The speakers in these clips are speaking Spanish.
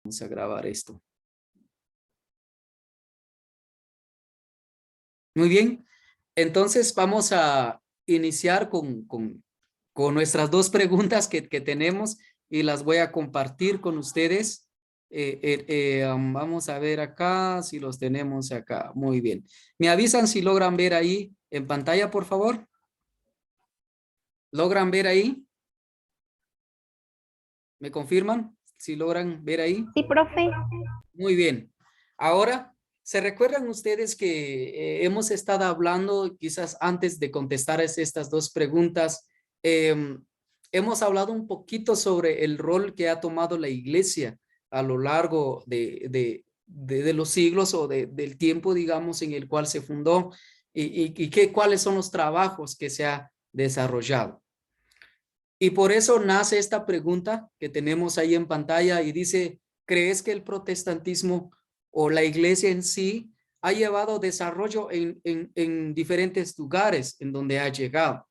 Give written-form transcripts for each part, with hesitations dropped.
Vamos a grabar esto. Muy bien. Entonces vamos a iniciar con nuestras dos preguntas que tenemos y las voy a compartir con ustedes. Vamos a ver acá si los tenemos acá. Muy bien. ¿Me avisan si logran ver ahí en pantalla, por favor? ¿Logran ver ahí? ¿Me confirman si logran ver ahí? Sí, profe. Muy bien. Ahora, ¿se recuerdan ustedes que hemos estado hablando, quizás antes de contestar estas dos preguntas, hemos hablado un poquito sobre el rol que ha tomado la iglesia a lo largo de los siglos o del tiempo, digamos, en el cual se fundó y cuáles son los trabajos que se ha desarrollado? Y por eso nace esta pregunta que tenemos ahí en pantalla y dice, ¿crees que el protestantismo o la iglesia en sí ha llevado desarrollo en diferentes lugares en donde ha llegado?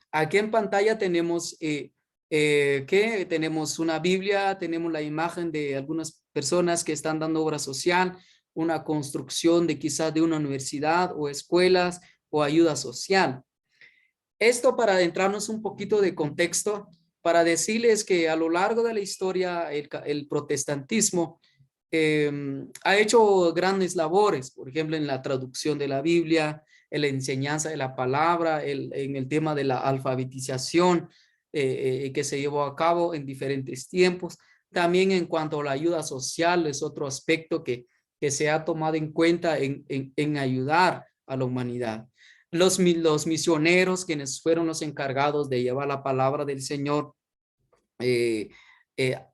Aquí en pantalla tenemos que tenemos una Biblia, tenemos la imagen de algunas personas que están dando obra social, una construcción de quizás de una universidad o escuelas o ayuda social. Esto para adentrarnos un poquito de contexto, para decirles que a lo largo de la historia el protestantismo ha hecho grandes labores, por ejemplo, en la traducción de la Biblia, en la enseñanza de la palabra, en el tema de la alfabetización que se llevó a cabo en diferentes tiempos. También en cuanto a la ayuda social, es otro aspecto que se ha tomado en cuenta en ayudar a la humanidad. Los misioneros, quienes fueron los encargados de llevar la palabra del Señor, eh,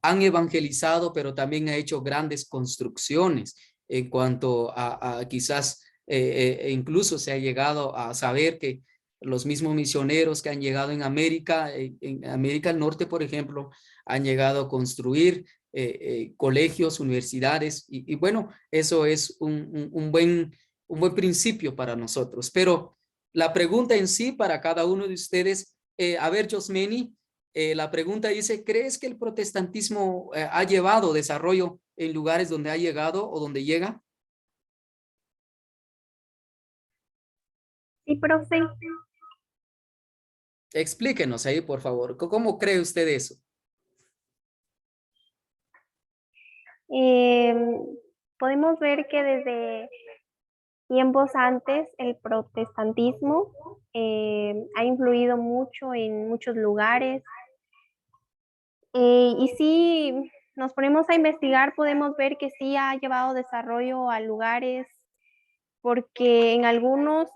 han evangelizado, pero también ha hecho grandes construcciones en cuanto a quizás, incluso se ha llegado a saber que los mismos misioneros que han llegado en América del Norte, por ejemplo, han llegado a construir colegios, universidades, y bueno, eso es un buen principio para nosotros. Pero la pregunta en sí para cada uno de ustedes, a ver, Josmeni, la pregunta dice, ¿crees que el protestantismo ha llevado desarrollo en lugares donde ha llegado o donde llega? Sí, profe. Explíquenos ahí, por favor. ¿Cómo cree usted eso? Eh, Podemos ver que desde tiempos antes el protestantismo ha influido mucho en muchos lugares. Y si nos ponemos a investigar, podemos ver que sí ha llevado desarrollo a lugares, porque en algunos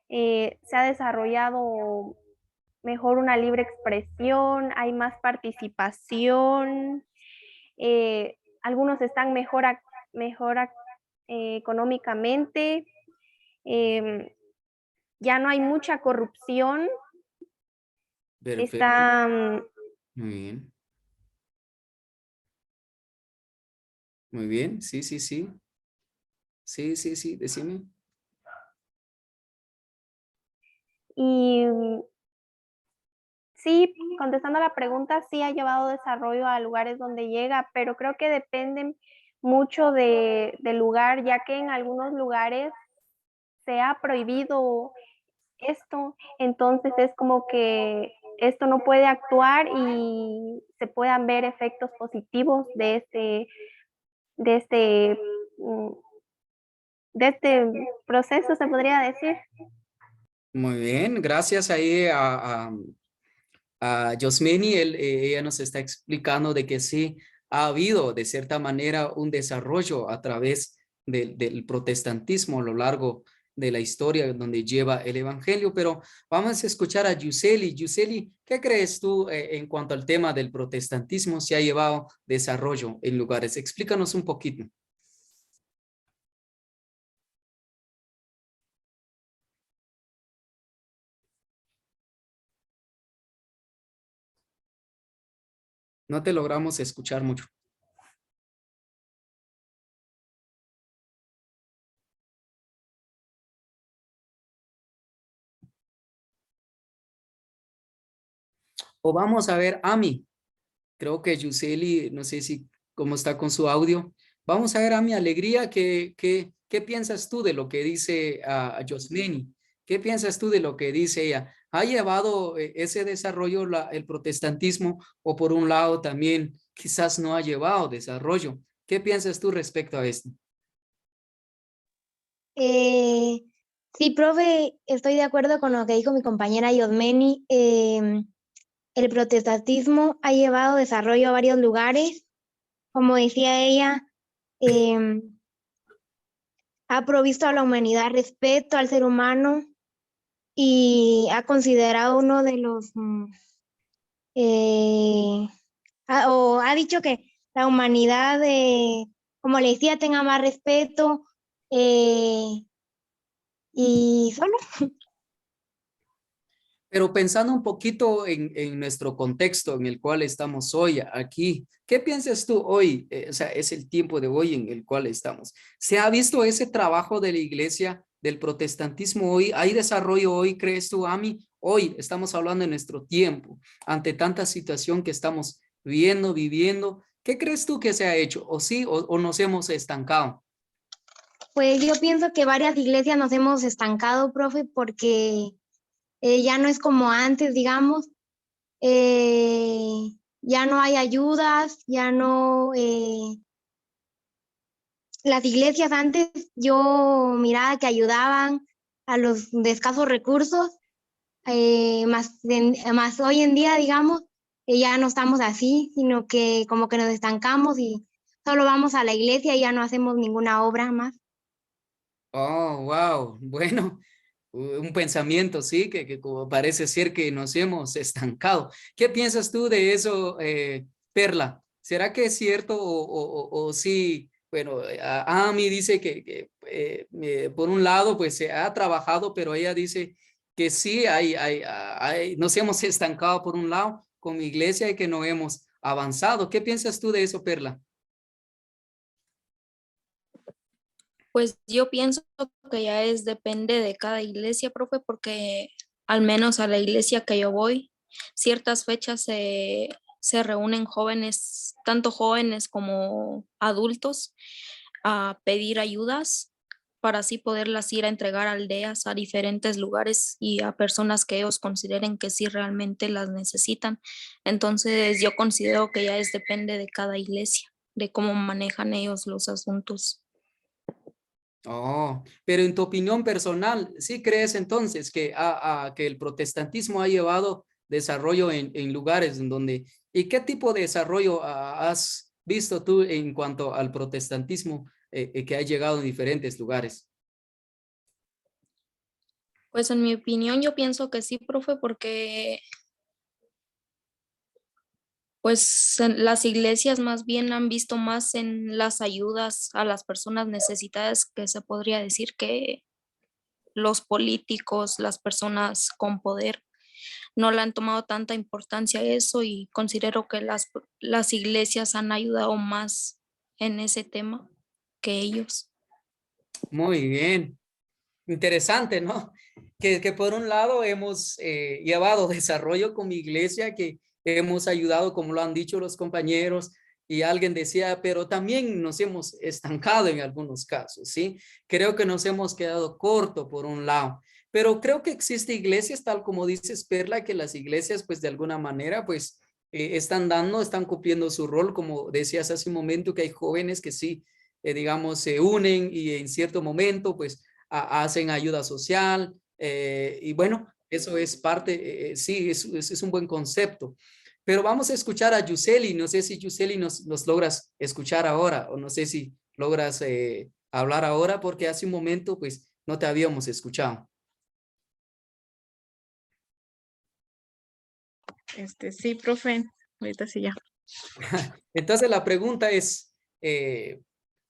se ha desarrollado mejor una libre expresión, hay más participación, algunos están mejor económicamente, eh, ya no hay mucha corrupción, Perfecto. está, Muy bien. Muy bien. Sí, sí, sí. Sí, sí, sí. Decime. y sí, contestando a la pregunta, sí ha llevado desarrollo a lugares donde llega, pero creo que dependen mucho del lugar, ya que en algunos lugares se ha prohibido esto, entonces es como que esto no puede actuar y se puedan ver efectos positivos de este, mm, de este proceso, se podría decir. Muy bien. Gracias ahí a Josmeni. Ella nos está explicando de que sí ha habido de cierta manera un desarrollo a través del protestantismo a lo largo de la historia donde lleva el evangelio, pero vamos a escuchar a Yuseli. Yuseli, ¿qué crees tú en cuanto al tema del protestantismo si ha llevado desarrollo en lugares? Explícanos un poquito. No te logramos escuchar mucho. O vamos a ver, Ami. Creo que Yuseli, no sé si cómo está con su audio. Vamos a ver a mi alegría, ¿qué piensas tú de lo que dice a Yosmeni? ¿Qué piensas tú de lo que dice ella? ¿Ha llevado ese desarrollo el protestantismo o por un lado también quizás no ha llevado desarrollo? ¿Qué piensas tú respecto a esto? Eh, sí, profe, estoy de acuerdo con lo que dijo mi compañera Yosmeni. El protestantismo ha llevado desarrollo a varios lugares. Como decía ella, ha provisto a la humanidad respeto al ser humano y ha considerado uno de los, o ha dicho que la humanidad, como le decía, tenga más respeto y solo. Pero pensando un poquito en nuestro contexto en el cual estamos hoy aquí, ¿qué piensas tú hoy? O sea, es el tiempo de hoy en el cual estamos. ¿Se ha visto ese trabajo de la iglesia, del protestantismo hoy? ¿Hay desarrollo hoy, crees tú, Ami? Hoy estamos hablando de nuestro tiempo, ante tanta situación que estamos viendo, viviendo. ¿Qué crees tú que se ha hecho? ¿O sí, o nos hemos estancado? Pues yo pienso que varias iglesias nos hemos estancado, profe, porque ya no es como antes, digamos. Ya no hay ayudas, ya no. Las iglesias antes yo miraba que ayudaban a los de escasos recursos, más hoy en día, digamos, ya no estamos así, sino que como que nos estancamos y solo vamos a la iglesia y ya no hacemos ninguna obra más. Oh, wow. Bueno, un pensamiento, sí, que como parece ser que nos hemos estancado. ¿Qué piensas tú de eso, Perla? ¿Será que es cierto o sí? Bueno, Ami dice que por un lado, pues se ha trabajado, pero ella dice que sí, nos hemos estancado por un lado con mi iglesia y que no hemos avanzado. ¿Qué piensas tú de eso, Perla? Pues yo pienso que ya depende de cada iglesia, profe, porque al menos a la iglesia que yo voy, ciertas fechas se reúnen jóvenes, tanto jóvenes como adultos, a pedir ayudas para así poderlas ir a entregar a aldeas, a diferentes lugares y a personas que ellos consideren que sí realmente las necesitan. Entonces yo considero que depende de cada iglesia, de cómo manejan ellos los asuntos. Oh, pero en tu opinión personal, ¿sí crees entonces que el protestantismo ha llevado desarrollo en lugares en donde, y qué tipo de desarrollo has visto tú en cuanto al protestantismo que ha llegado en diferentes lugares? Pues en mi opinión yo pienso que sí, profe, porque pues las iglesias más bien han visto más en las ayudas a las personas necesitadas, que se podría decir que los políticos, las personas con poder, no le han tomado tanta importancia a eso y considero que las iglesias han ayudado más en ese tema que ellos. Muy bien. Interesante, ¿no? Que por un lado hemos llevado desarrollo con mi iglesia, que hemos ayudado, como lo han dicho los compañeros, y alguien decía, pero también nos hemos estancado en algunos casos, ¿sí? Creo que nos hemos quedado corto por un lado, pero creo que existe iglesias, tal como dices, Perla, que las iglesias, pues de alguna manera, pues están cumpliendo su rol, como decías hace un momento, que hay jóvenes que sí, digamos, se unen y en cierto momento, pues hacen ayuda social y bueno, eso es parte, sí, es un buen concepto. Pero vamos a escuchar a Yuseli, no sé si Yuseli nos logras escuchar ahora o no sé si logras hablar ahora porque hace un momento pues no te habíamos escuchado. Sí, profe, ahorita sí ya. Entonces la pregunta es,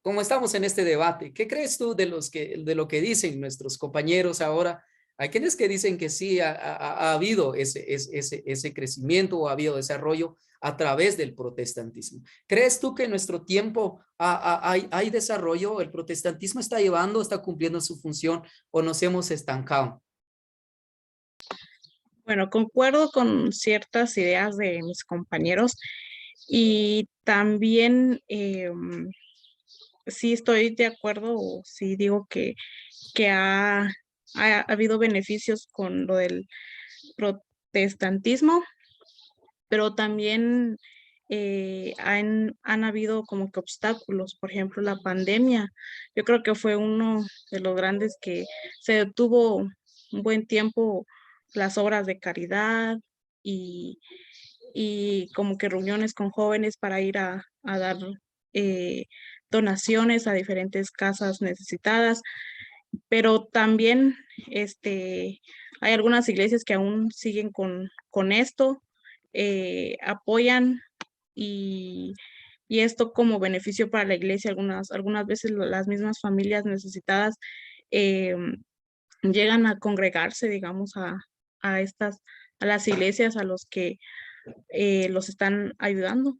como estamos en este debate, ¿qué crees tú de lo que dicen nuestros compañeros ahora? Hay quienes que dicen que sí ha habido ese crecimiento o ha habido desarrollo a través del protestantismo. ¿Crees tú que en nuestro tiempo hay desarrollo? ¿El protestantismo está llevando, está cumpliendo su función o nos hemos estancado? Bueno, concuerdo con ciertas ideas de mis compañeros. Y también sí estoy de acuerdo, o sí digo que ha habido beneficios con lo del protestantismo, pero también han habido como que obstáculos, por ejemplo, la pandemia. Yo creo que fue uno de los grandes que se detuvo un buen tiempo las obras de caridad y, y como que reuniones con jóvenes para ir a dar eh, donaciones a diferentes casas necesitadas, pero también hay algunas iglesias que aún siguen con esto, apoyan y, y esto como beneficio para la iglesia. Algunas veces las mismas familias necesitadas eh, llegan a congregarse, digamos, a estas, a las iglesias a los que los están ayudando.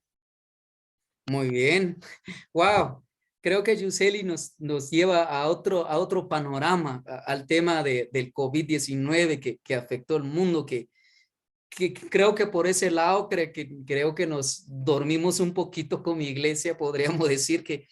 Muy bien. Wow. Creo que Yuseli nos lleva a otro panorama, al tema del COVID-19 que afectó el mundo, que creo que por ese lado creo que nos dormimos un poquito con mi iglesia. Podríamos decir que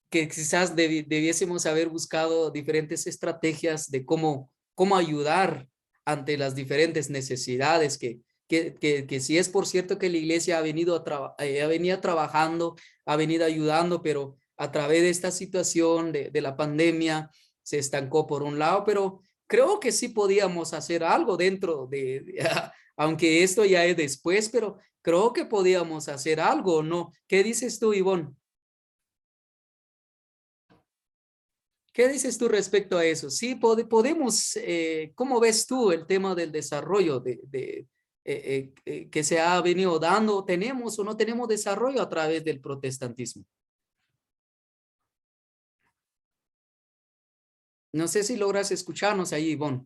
quizás debiésemos haber buscado diferentes estrategias de cómo ayudar ante las diferentes necesidades que sí es por cierto que la iglesia ha venido trabajando, ha venido ayudando, pero a través de esta situación de la pandemia se estancó por un lado, pero creo que sí podíamos hacer algo dentro aunque esto ya es después, pero creo que podíamos hacer algo, ¿no? ¿Qué dices tú, Ivonne? ¿Qué dices tú respecto a eso? Sí, podemos, ¿cómo ves tú el tema del desarrollo que se ha venido dando? ¿Tenemos o no tenemos desarrollo a través del protestantismo? No sé si logras escucharnos ahí, Ivonne.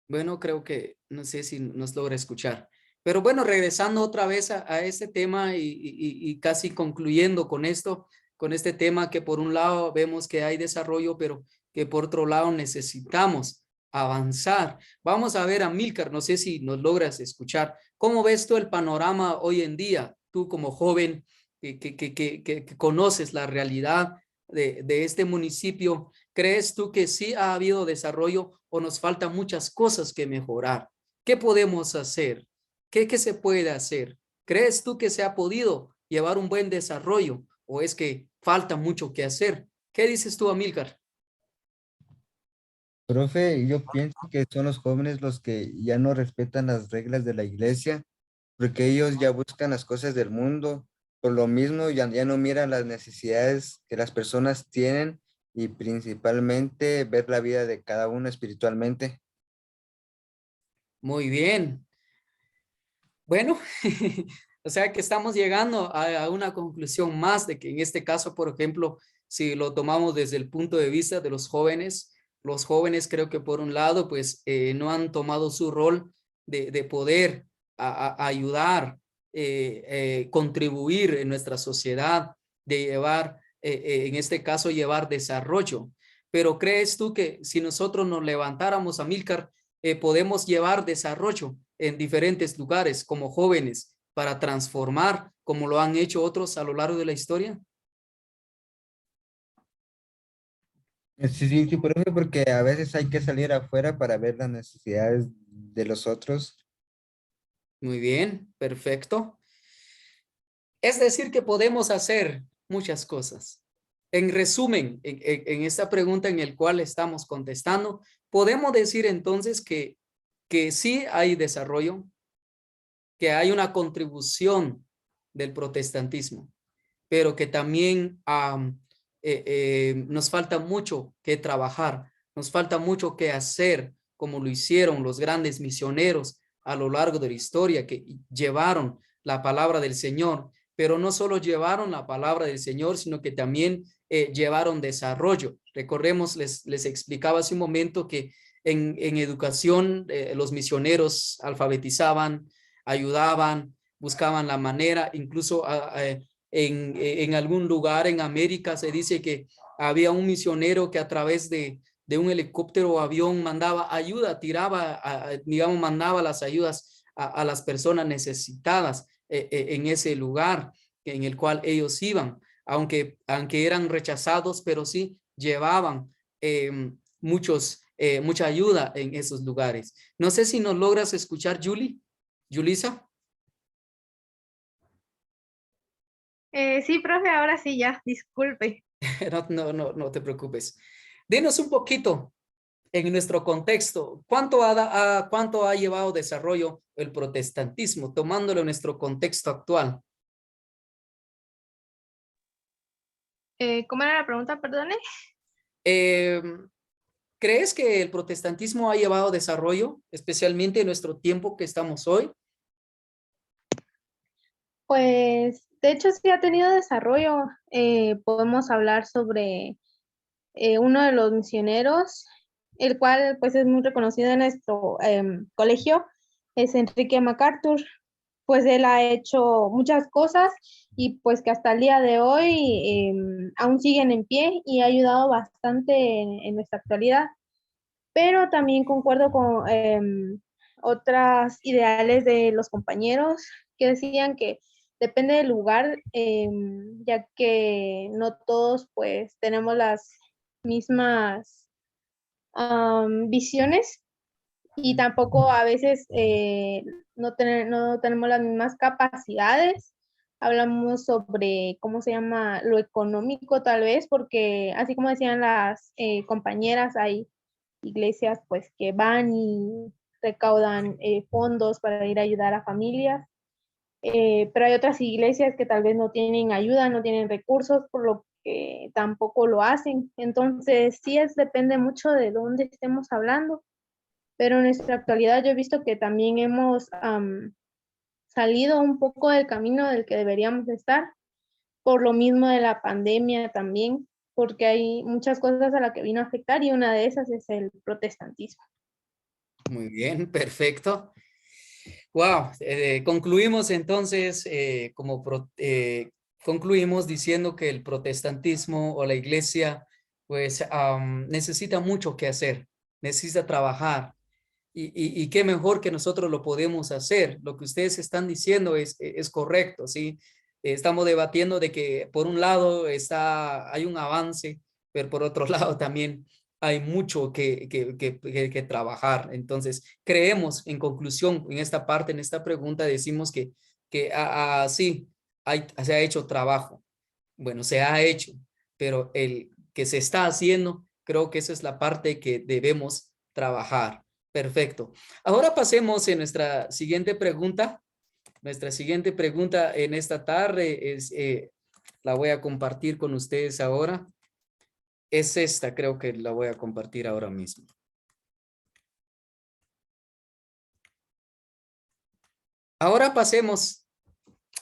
Bueno, creo que no sé si nos logra escuchar. Pero bueno, regresando otra vez a este tema y casi concluyendo con este tema que por un lado vemos que hay desarrollo, pero que por otro lado necesitamos avanzar. Vamos a ver a Milcar, no sé si nos logras escuchar. ¿Cómo ves tú el panorama hoy en día? Tú como joven que conoces la realidad de este municipio, ¿crees tú que sí ha habido desarrollo o nos faltan muchas cosas que mejorar? ¿Qué podemos hacer? ¿Qué se puede hacer? ¿Crees tú que se ha podido llevar un buen desarrollo o es que falta mucho que hacer? ¿Qué dices tú, Amílcar? Profe, yo pienso que son los jóvenes los que ya no respetan las reglas de la iglesia, porque ellos ya buscan las cosas del mundo, por lo mismo ya no miran las necesidades que las personas tienen y principalmente ver la vida de cada uno espiritualmente. Muy bien. Bueno, o sea que estamos llegando a una conclusión más de que en este caso, por ejemplo, si lo tomamos desde el punto de vista de los jóvenes creo que por un lado, pues no han tomado su rol de poder ayudar, contribuir en nuestra sociedad, de llevar, en este caso, llevar desarrollo. Pero ¿crees tú que si nosotros nos levantáramos, Amílcar, podemos llevar desarrollo en diferentes lugares como jóvenes para transformar como lo han hecho otros a lo largo de la historia? Sí, sí, sí, profe, porque a veces hay que salir afuera para ver las necesidades de los otros. Muy bien, perfecto. Es decir, que podemos hacer muchas cosas. En resumen, en esta pregunta en el cual estamos contestando, podemos decir entonces que sí hay desarrollo, que hay una contribución del protestantismo, pero que también nos falta mucho que trabajar, nos falta mucho que hacer, como lo hicieron los grandes misioneros a lo largo de la historia, que llevaron la palabra del Señor, pero no solo llevaron la palabra del Señor, sino que también llevaron desarrollo. Recordemos, les explicaba hace un momento que en educación los misioneros alfabetizaban, ayudaban, buscaban la manera, incluso en algún lugar en América se dice que había un misionero que a través de un helicóptero o avión mandaba ayuda, tiraba, digamos, mandaba las ayudas a las personas necesitadas en ese lugar en el cual ellos iban, aunque eran rechazados, pero sí llevaban mucha ayuda en esos lugares. No sé si nos logras escuchar, Yulisa. Sí, profe, ahora sí ya, disculpe. No te preocupes. Dinos un poquito en nuestro contexto, ¿cuánto ha llevado desarrollo el protestantismo, tomándolo en nuestro contexto actual? ¿Cómo era la pregunta, perdone? ¿Crees que el protestantismo ha llevado desarrollo, especialmente en nuestro tiempo que estamos hoy? Pues, de hecho, sí ha tenido desarrollo. Podemos hablar sobre uno de los misioneros, el cual pues es muy reconocido en nuestro colegio, es Enrique MacArthur. Pues él ha hecho muchas cosas y pues que hasta el día de hoy aún siguen en pie y ha ayudado bastante en nuestra actualidad. Pero también concuerdo con otras ideales de los compañeros que decían que depende del lugar, ya que no todos pues tenemos las mismas visiones y tampoco a veces no tenemos las mismas capacidades. Hablamos sobre, ¿cómo se llama? Lo económico tal vez, porque así como decían las compañeras, hay iglesias pues que van y recaudan fondos para ir a ayudar a familias, pero hay otras iglesias que tal vez no tienen ayuda, no tienen recursos, por lo que tampoco lo hacen. Entonces, sí depende mucho de dónde estemos hablando, pero en nuestra actualidad yo he visto que también hemos salido un poco del camino del que deberíamos estar, por lo mismo de la pandemia también, porque hay muchas cosas a las que vino a afectar y una de esas es el protestantismo. Muy bien, perfecto. Wow, concluimos entonces, concluimos diciendo que el protestantismo o la iglesia, pues necesita mucho que hacer, necesita trabajar. Y qué mejor que nosotros lo podemos hacer. Lo que ustedes están diciendo es correcto, ¿sí? Estamos debatiendo de que por un lado hay un avance, pero por otro lado también hay mucho que trabajar. Entonces, creemos, en conclusión, en esta parte, en esta pregunta, decimos que sí, se ha hecho trabajo. Bueno, se ha hecho, pero el que se está haciendo, creo que esa es la parte que debemos trabajar. Perfecto. Ahora pasemos a nuestra siguiente pregunta. Nuestra siguiente pregunta en esta tarde la voy a compartir con ustedes ahora. Es esta, creo que la voy a compartir ahora mismo. Ahora pasemos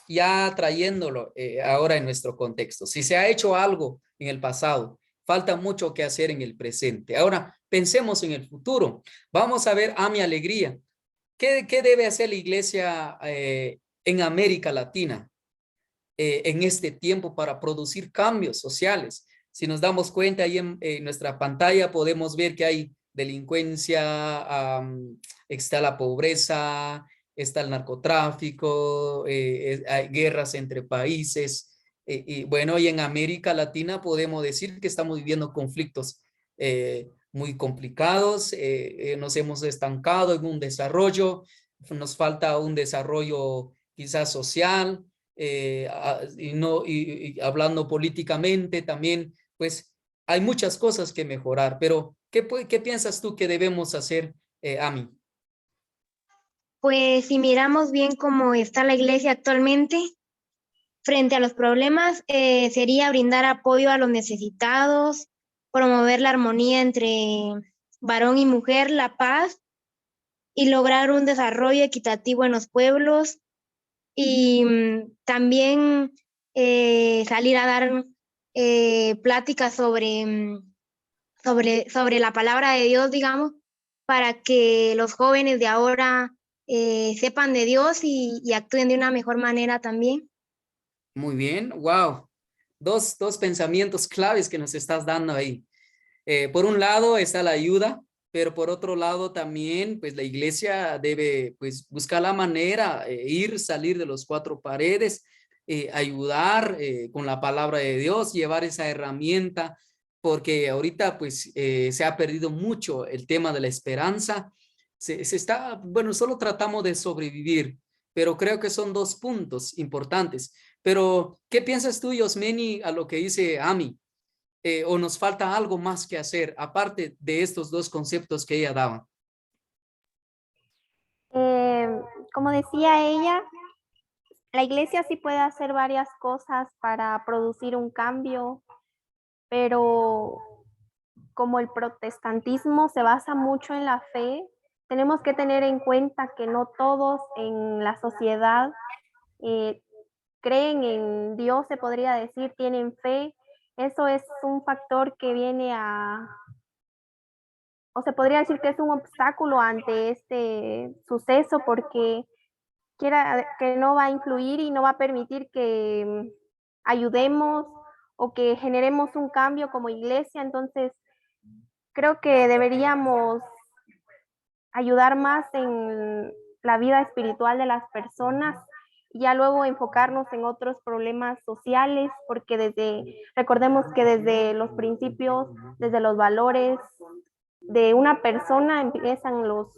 ya trayéndolo ahora en nuestro contexto. Si se ha hecho algo en el pasado, falta mucho que hacer en el presente. Ahora pensemos en el futuro. Vamos a ver a mi alegría. ¿Qué debe hacer la iglesia en América Latina en este tiempo para producir cambios sociales? Si nos damos cuenta, ahí en nuestra pantalla podemos ver que hay delincuencia, está la pobreza, está el narcotráfico, hay guerras entre países. Y bueno, y en América Latina podemos decir que estamos viviendo conflictos muy complicados, nos hemos estancado en un desarrollo, nos falta un desarrollo quizás social, y hablando políticamente también, pues hay muchas cosas que mejorar, pero ¿qué piensas tú que debemos hacer, Ami? Pues si miramos bien cómo está la iglesia actualmente, frente a los problemas, sería brindar apoyo a los necesitados, promover la armonía entre varón y mujer, la paz y lograr un desarrollo equitativo en los pueblos y también salir a dar pláticas sobre la palabra de Dios, digamos, para que los jóvenes de ahora sepan de Dios y actúen de una mejor manera también. Muy bien, wow. Dos pensamientos claves que nos estás dando ahí. Por un lado está la ayuda, pero por otro lado también, pues la iglesia debe pues buscar la manera, salir de los cuatro paredes, ayudar con la palabra de Dios, llevar esa herramienta, porque ahorita pues se ha perdido mucho el tema de la esperanza. Se está, bueno, solo tratamos de sobrevivir, pero creo que son dos puntos importantes. Pero, ¿qué piensas tú, Yosmeni, a lo que dice Ami? ¿O nos falta algo más que hacer, aparte de estos dos conceptos que ella daba? Como decía ella, la iglesia sí puede hacer varias cosas para producir un cambio, pero como el protestantismo se basa mucho en la fe, tenemos que tener en cuenta que no todos en la sociedad eh, creen en Dios, se podría decir, tienen fe. Eso es un factor que viene o se podría decir que es un obstáculo ante este suceso porque quiera que no va a influir y no va a permitir que ayudemos o que generemos un cambio como iglesia. Entonces, creo que deberíamos ayudar más en la vida espiritual de las personas y ya luego enfocarnos en otros problemas sociales, porque recordemos que desde los principios, desde los valores de una persona empiezan los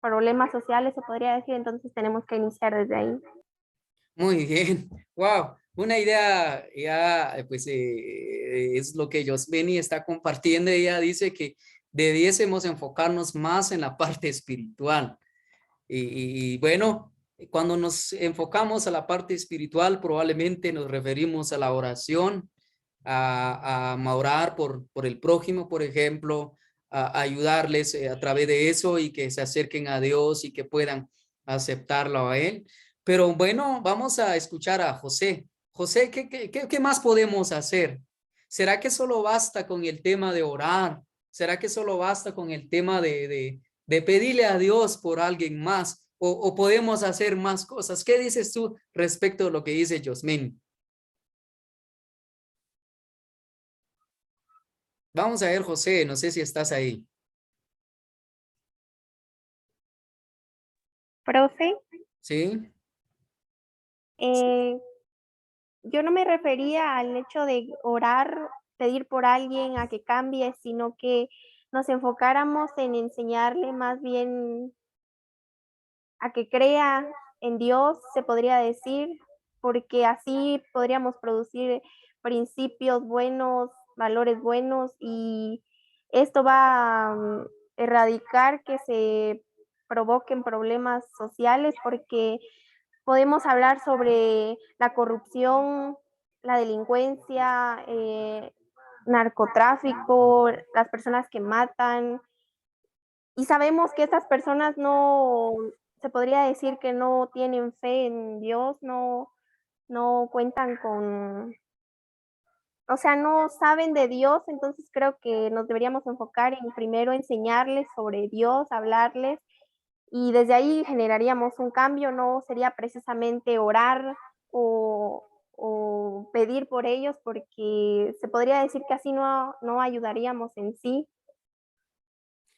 problemas sociales, se podría decir, entonces tenemos que iniciar desde ahí. Muy bien, wow, una idea ya, pues es lo que Yosmeni está compartiendo. Ella dice que debiésemos enfocarnos más en la parte espiritual. Y bueno, cuando nos enfocamos a la parte espiritual, probablemente nos referimos a la oración, a orar por el prójimo, por ejemplo, a ayudarles a través de eso y que se acerquen a Dios y que puedan aceptarlo a Él. Pero bueno, vamos a escuchar a José. José, ¿qué más podemos hacer? ¿Será que solo basta con el tema de orar? ¿Será que solo basta con el tema de pedirle a Dios por alguien más? ¿O podemos hacer más cosas? ¿Qué dices tú respecto a lo que dice Yosmin? Vamos a ver, José, no sé si estás ahí. Profe, ¿Sí? yo no me refería al hecho de orar, pedir por alguien a que cambie, sino que nos enfocáramos en enseñarle más bien a que crea en Dios, se podría decir, porque así podríamos producir principios buenos, valores buenos y esto va a erradicar que se provoquen problemas sociales porque podemos hablar sobre la corrupción, la delincuencia, narcotráfico, las personas que matan, y sabemos que estas personas no, se podría decir que no tienen fe en Dios, no cuentan con, o sea, no saben de Dios, entonces creo que nos deberíamos enfocar en primero enseñarles sobre Dios, hablarles, y desde ahí generaríamos un cambio, no sería precisamente orar o pedir por ellos, porque se podría decir que así no ayudaríamos en sí.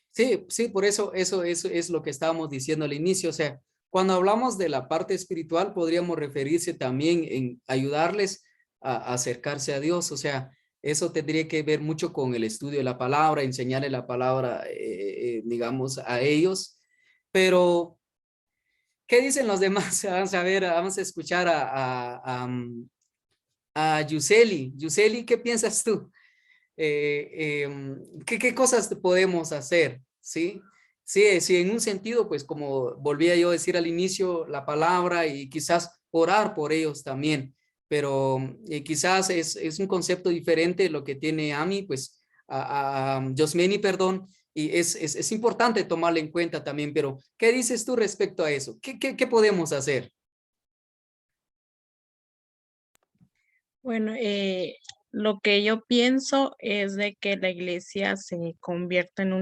Sí, sí, por eso es lo que estábamos diciendo al inicio. O sea, cuando hablamos de la parte espiritual, podríamos referirse también en ayudarles a acercarse a Dios. O sea, eso tendría que ver mucho con el estudio de la palabra, enseñarle la palabra, digamos, a ellos. Pero, ¿qué dicen los demás? Vamos a ver, vamos a escuchar a Yuseli. Yuseli, ¿qué piensas tú? ¿Qué cosas podemos hacer? ¿Sí? Sí, sí, en un sentido, pues como volvía yo a decir al inicio, la palabra y quizás orar por ellos también, pero quizás es un concepto diferente lo que tiene Ami, pues a Yosmeni, perdón, y es importante tomarlo en cuenta también, pero ¿qué dices tú respecto a eso? ¿Qué podemos hacer? Bueno, lo que yo pienso es de que la iglesia se convierta en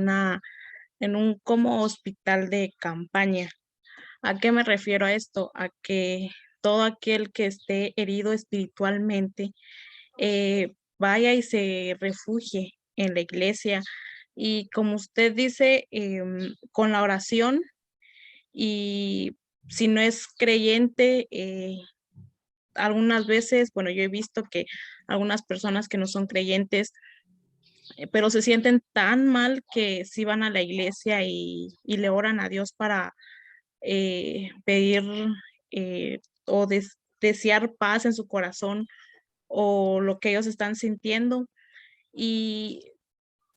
un como hospital de campaña. ¿A qué me refiero a esto? A que todo aquel que esté herido espiritualmente vaya y se refugie en la iglesia. Y como usted dice, con la oración, y si no es creyente, algunas veces, bueno, yo he visto que algunas personas que no son creyentes, pero se sienten tan mal que sí van a la iglesia y le oran a Dios para pedir o desear paz en su corazón o lo que ellos están sintiendo. Y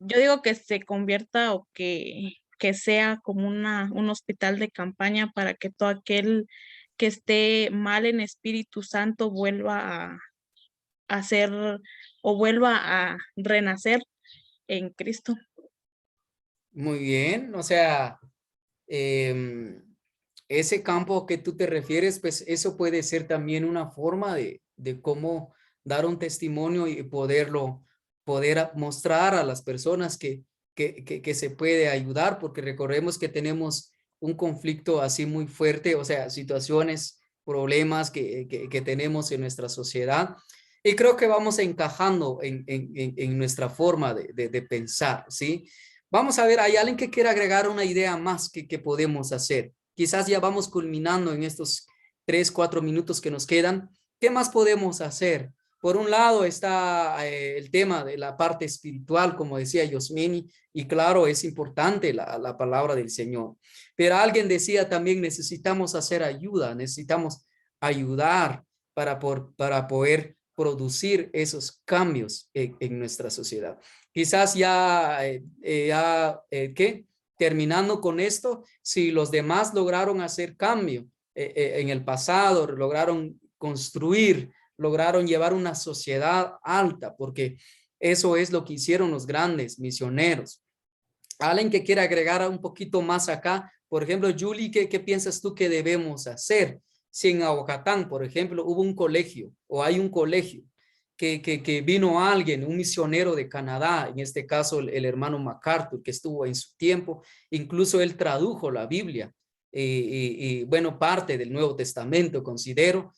yo digo que se convierta o que sea como un hospital de campaña para que todo aquel que esté mal en Espíritu Santo vuelva a ser o vuelva a renacer en Cristo. Muy bien, o sea, ese campo que tú te refieres, pues eso puede ser también una forma de cómo dar un testimonio y poder mostrar a las personas que se puede ayudar, porque recordemos que tenemos un conflicto así muy fuerte, o sea, situaciones, problemas que tenemos en nuestra sociedad. Y creo que vamos encajando en nuestra forma de pensar, ¿sí? Vamos a ver, ¿hay alguien que quiera agregar una idea más que podemos hacer? Quizás ya vamos culminando en estos 3, 4 minutos que nos quedan. ¿Qué más podemos hacer? Por un lado está el tema de la parte espiritual, como decía Yosmini, y claro, es importante la palabra del Señor. Pero alguien decía también, necesitamos hacer ayuda, necesitamos ayudar para poder producir esos cambios en nuestra sociedad. Quizás ¿qué? Terminando con esto, si los demás lograron hacer cambio en el pasado, lograron construir, lograron llevar una sociedad alta, porque eso es lo que hicieron los grandes misioneros. Alguien que quiera agregar un poquito más acá, por ejemplo, Julie, ¿qué piensas tú que debemos hacer? Si en Aguacatán, por ejemplo, hubo un colegio o hay un colegio que vino alguien, un misionero de Canadá, en este caso el hermano MacArthur, que estuvo en su tiempo, incluso él tradujo la Biblia, bueno, parte del Nuevo Testamento, considero,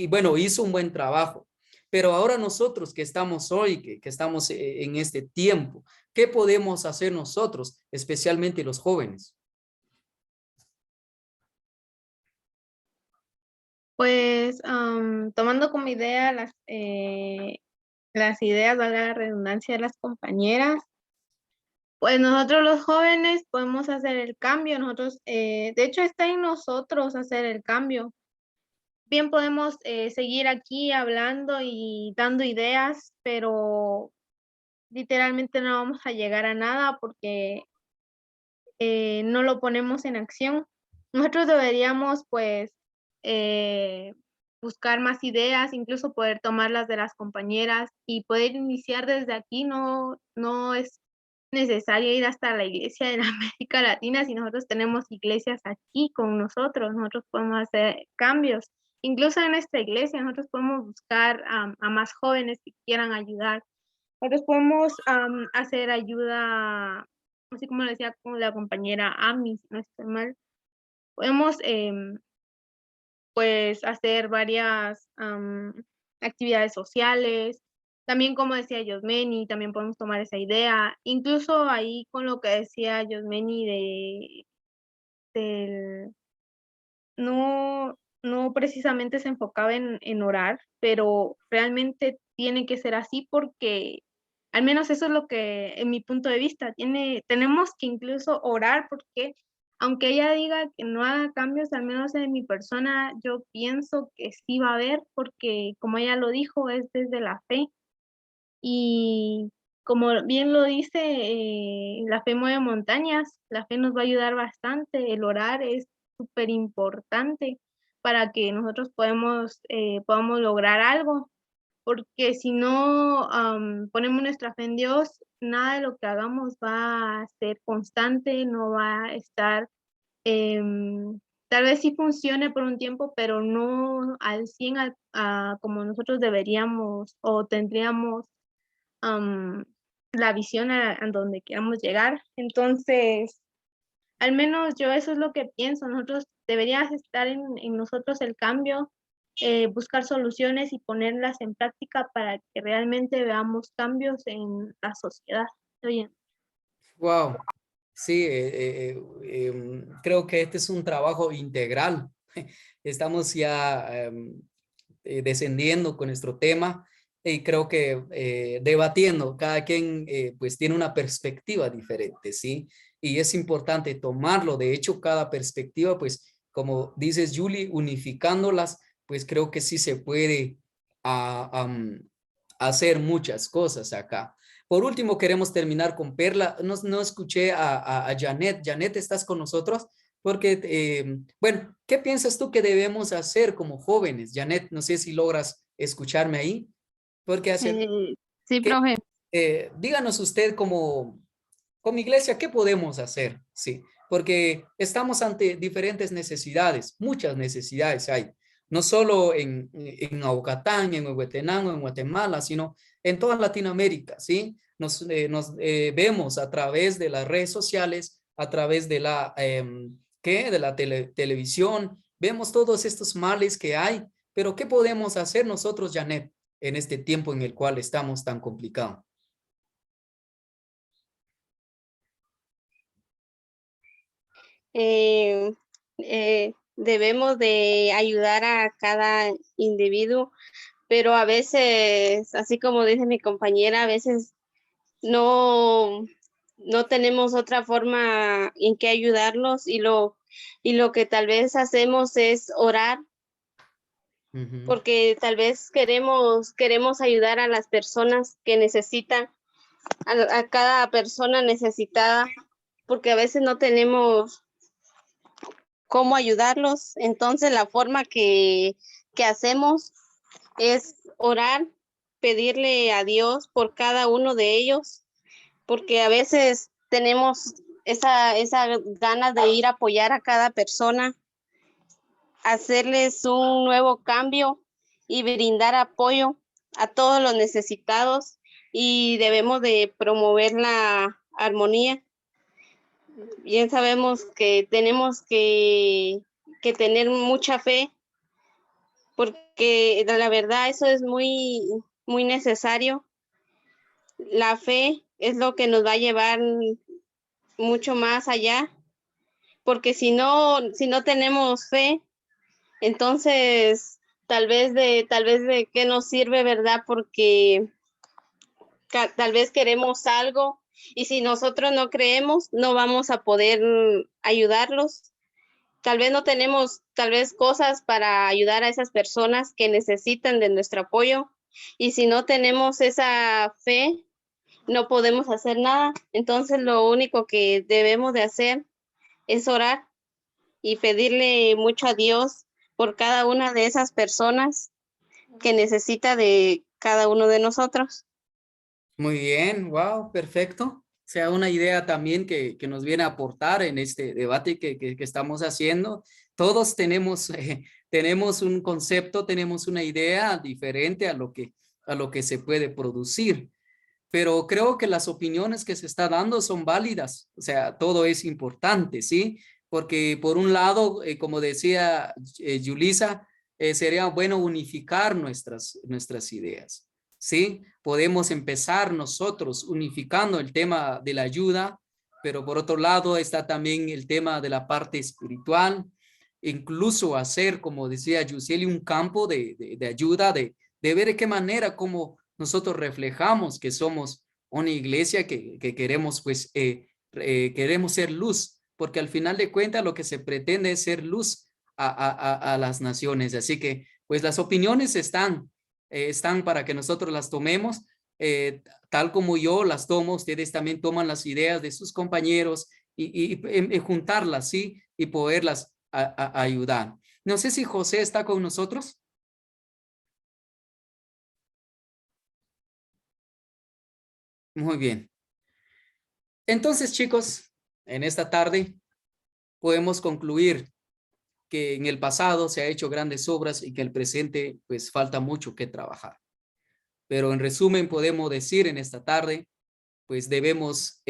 bueno, hizo un buen trabajo. Pero ahora nosotros que estamos hoy, que estamos en este tiempo, ¿qué podemos hacer nosotros, especialmente los jóvenes? Pues tomando como idea las ideas, valga la redundancia, de las compañeras, pues nosotros los jóvenes podemos hacer el cambio. Nosotros, de hecho, está en nosotros hacer el cambio. Bien podemos seguir aquí hablando y dando ideas, pero literalmente no vamos a llegar a nada porque no lo ponemos en acción. Nosotros deberíamos, pues, buscar más ideas, incluso poder tomarlas de las compañeras y poder iniciar desde aquí. No es necesario ir hasta la iglesia en América Latina. Si nosotros tenemos iglesias aquí con nosotros podemos hacer cambios. Incluso en nuestra iglesia nosotros podemos buscar a más jóvenes que quieran ayudar. Nosotros podemos hacer ayuda, así como lo decía con la compañera Ami, si no estoy mal. Podemos pues hacer varias actividades sociales. También, como decía Yosmeni, también podemos tomar esa idea. Incluso ahí con lo que decía Yosmeni no precisamente se enfocaba en orar, pero realmente tiene que ser así porque al menos eso es lo que, en mi punto de vista, tenemos que incluso orar porque aunque ella diga que no haga cambios, al menos en mi persona, yo pienso que sí va a haber, porque como ella lo dijo, es desde la fe. Y como bien lo dice, la fe mueve montañas, la fe nos va a ayudar bastante, el orar es súper importante para que nosotros podamos lograr algo, porque si no ponemos nuestra fe en Dios, nada de lo que hagamos va a ser constante, no va a estar, tal vez sí funcione por un tiempo, pero no al 100 como nosotros deberíamos o tendríamos la visión a donde queramos llegar. Entonces, al menos yo eso es lo que pienso. Nosotros deberíamos estar en nosotros el cambio, buscar soluciones y ponerlas en práctica para que realmente veamos cambios en la sociedad. Estoy bien. Wow. Sí, creo que este es un trabajo integral. Estamos ya descendiendo con nuestro tema y creo que debatiendo, cada quien pues tiene una perspectiva diferente, ¿sí? Y es importante tomarlo. De hecho, cada perspectiva, pues como dices, Julie, unificándolas, pues creo que sí se puede hacer muchas cosas acá. Por último, queremos terminar con Perla. No escuché a Janet. Janet, ¿estás con nosotros? Porque, bueno, ¿qué piensas tú que debemos hacer como jóvenes? Janet, no sé si logras escucharme ahí. Porque hacer, Sí, que, profe. díganos usted como iglesia, ¿qué podemos hacer? Sí, porque estamos ante diferentes necesidades, muchas necesidades hay, no solo en Aguacatán, en Huehuetenango, en Guatemala, sino en toda Latinoamérica, ¿sí? Nos vemos a través de las redes sociales, a través de la, ¿qué? De la televisión, vemos todos estos males que hay, pero ¿qué podemos hacer nosotros, Janet, en este tiempo en el cual estamos tan complicados? Debemos de ayudar a cada individuo, pero a veces, así como dice mi compañera, a veces no, no tenemos otra forma en que ayudarlos y lo que tal vez hacemos es orar, porque tal vez queremos ayudar a las personas que necesitan, a cada persona necesitada, porque a veces no tenemos cómo ayudarlos. Entonces la forma que hacemos es orar, pedirle a Dios por cada uno de ellos, porque a veces tenemos esa ganas de ir a apoyar a cada persona, hacerles un nuevo cambio y brindar apoyo a todos los necesitados, y debemos de promover la armonía. Bien sabemos que tenemos que tener mucha fe, porque la verdad eso es muy, muy necesario. La fe es lo que nos va a llevar mucho más allá, porque si no tenemos fe, entonces tal vez de qué nos sirve, ¿verdad? Porque tal vez queremos algo y si nosotros no creemos, no vamos a poder ayudarlos. Tal vez no tenemos, tal vez cosas para ayudar a esas personas que necesitan de nuestro apoyo, y si no tenemos esa fe, no podemos hacer nada. Entonces lo único que debemos de hacer es orar y pedirle mucho a Dios por cada una de esas personas que necesita de cada uno de nosotros. Muy bien, wow, perfecto. O sea, una idea también que nos viene a aportar en este debate que estamos haciendo. Todos tenemos un concepto, tenemos una idea diferente a lo que se puede producir, pero creo que las opiniones que se está dando son válidas. O sea, todo es importante, ¿sí? Porque por un lado, como decía Yulisa, sería bueno unificar nuestras ideas. ¿Sí? Podemos empezar nosotros unificando el tema de la ayuda, pero por otro lado está también el tema de la parte espiritual, incluso hacer, como decía Yuseli, un campo de ayuda, de ver de qué manera como nosotros reflejamos que somos una iglesia que queremos, pues, queremos ser luz, porque al final de cuentas lo que se pretende es ser luz a las naciones. Así que, pues, las opiniones están para que nosotros las tomemos, tal como yo las tomo, ustedes también toman las ideas de sus compañeros y juntarlas, ¿sí? Y poderlas ayudar. No sé si José está con nosotros. Muy bien. Entonces, chicos, en esta tarde podemos concluir que en el pasado se ha hecho grandes obras y que el presente, pues, falta mucho que trabajar. Pero en resumen, podemos decir en esta tarde, pues debemos,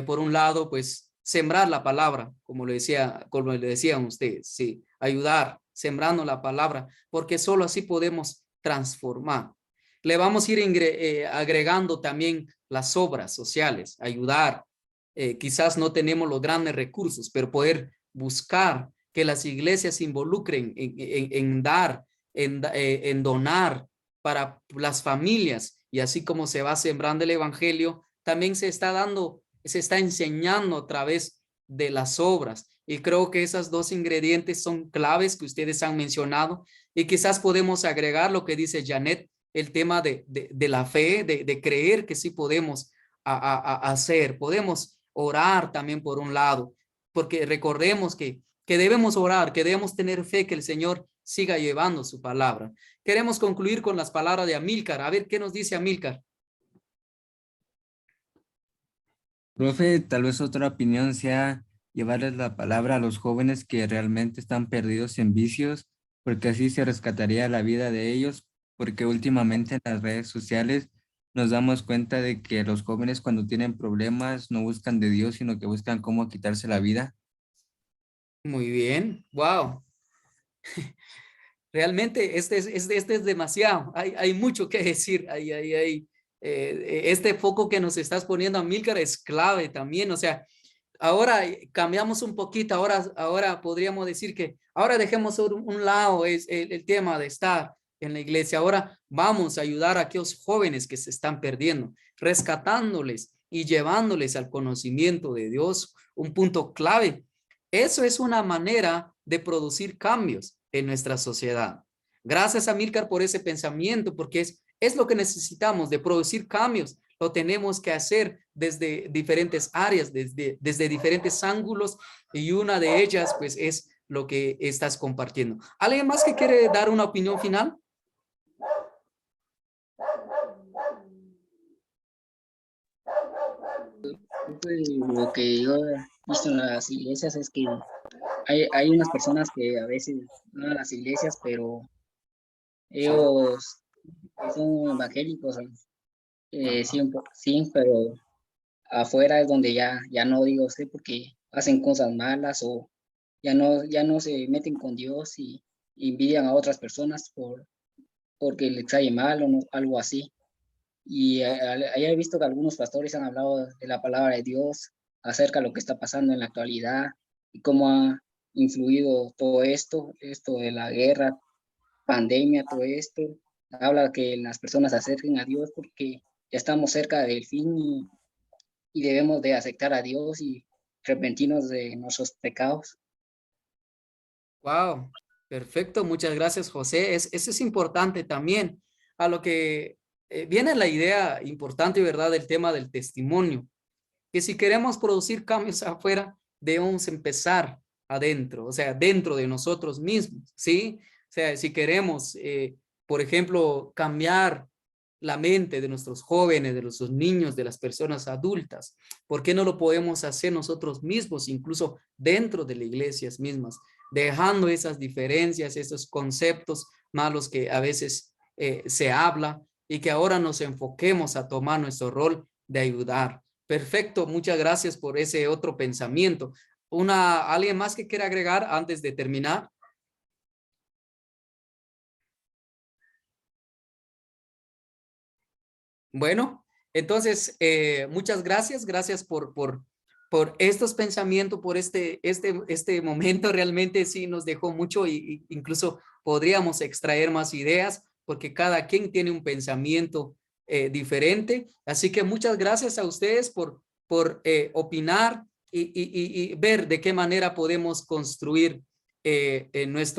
por un lado, pues sembrar la palabra, como le decían ustedes, sí, ayudar, sembrando la palabra, porque solo así podemos transformar. Le vamos a ir agregando también las obras sociales, ayudar. Quizás no tenemos los grandes recursos, pero poder buscar que las iglesias se involucren en dar, en donar para las familias, y así como se va sembrando el evangelio, también se está dando, se está enseñando a través de las obras. Y creo que esos dos ingredientes son claves que ustedes han mencionado, y quizás podemos agregar lo que dice Janet, el tema de la fe, de creer que sí podemos hacer, podemos orar también por un lado, porque recordemos que debemos orar, que debemos tener fe que el Señor siga llevando su palabra. Queremos concluir con las palabras de Amílcar. A ver, ¿qué nos dice Amílcar? Profe, tal vez otra opinión sea llevarles la palabra a los jóvenes que realmente están perdidos en vicios, porque así se rescataría la vida de ellos, porque últimamente en las redes sociales nos damos cuenta de que los jóvenes cuando tienen problemas no buscan de Dios, sino que buscan cómo quitarse la vida. Muy bien, wow. Realmente este es demasiado, hay mucho que decir, este foco que nos estás poniendo, Amílcar, es clave también. O sea, ahora cambiamos un poquito, ahora podríamos decir que ahora dejemos un lado el tema de estar en la iglesia, ahora vamos a ayudar a aquellos jóvenes que se están perdiendo, rescatándoles y llevándoles al conocimiento de Dios, un punto clave. Eso es una manera de producir cambios en nuestra sociedad. Gracias, Amílcar, por ese pensamiento, porque es lo que necesitamos, de producir cambios. Lo tenemos que hacer desde diferentes áreas, desde diferentes ángulos, y una de ellas pues es lo que estás compartiendo. ¿Alguien más que quiere dar una opinión final? Lo que yo he visto en las iglesias es que hay unas personas que a veces van a las iglesias, pero ellos son evangélicos, sí, sí, pero afuera es donde ya no digo usted porque hacen cosas malas o ya no se meten con Dios y envidian a otras personas porque les cae mal o no, algo así. Y ahí he visto que algunos pastores han hablado de la palabra de Dios acerca de lo que está pasando en la actualidad y cómo ha influido todo esto de la guerra, pandemia, todo esto. Habla que las personas se acerquen a Dios porque ya estamos cerca del fin y debemos de aceptar a Dios y arrepentirnos de nuestros pecados. Wow, perfecto. Muchas gracias, José. Eso es importante también. A lo que viene la idea importante, ¿verdad? Del tema del testimonio. Que si queremos producir cambios afuera, debemos empezar adentro, o sea, dentro de nosotros mismos, ¿sí? O sea, si queremos, por ejemplo, cambiar la mente de nuestros jóvenes, de nuestros niños, de las personas adultas, ¿por qué no lo podemos hacer nosotros mismos, incluso dentro de las iglesias mismas, dejando esas diferencias, esos conceptos malos que a veces se habla, y que ahora nos enfoquemos a tomar nuestro rol de ayudar? Perfecto, muchas gracias por ese otro pensamiento. ¿Alguien más que quiera agregar antes de terminar? Bueno, entonces, muchas gracias. Gracias por estos pensamientos, por este momento. Realmente sí nos dejó mucho, y incluso podríamos extraer más ideas, porque cada quien tiene un pensamiento diferente. Así que muchas gracias a ustedes por opinar y ver de qué manera podemos construir nuestro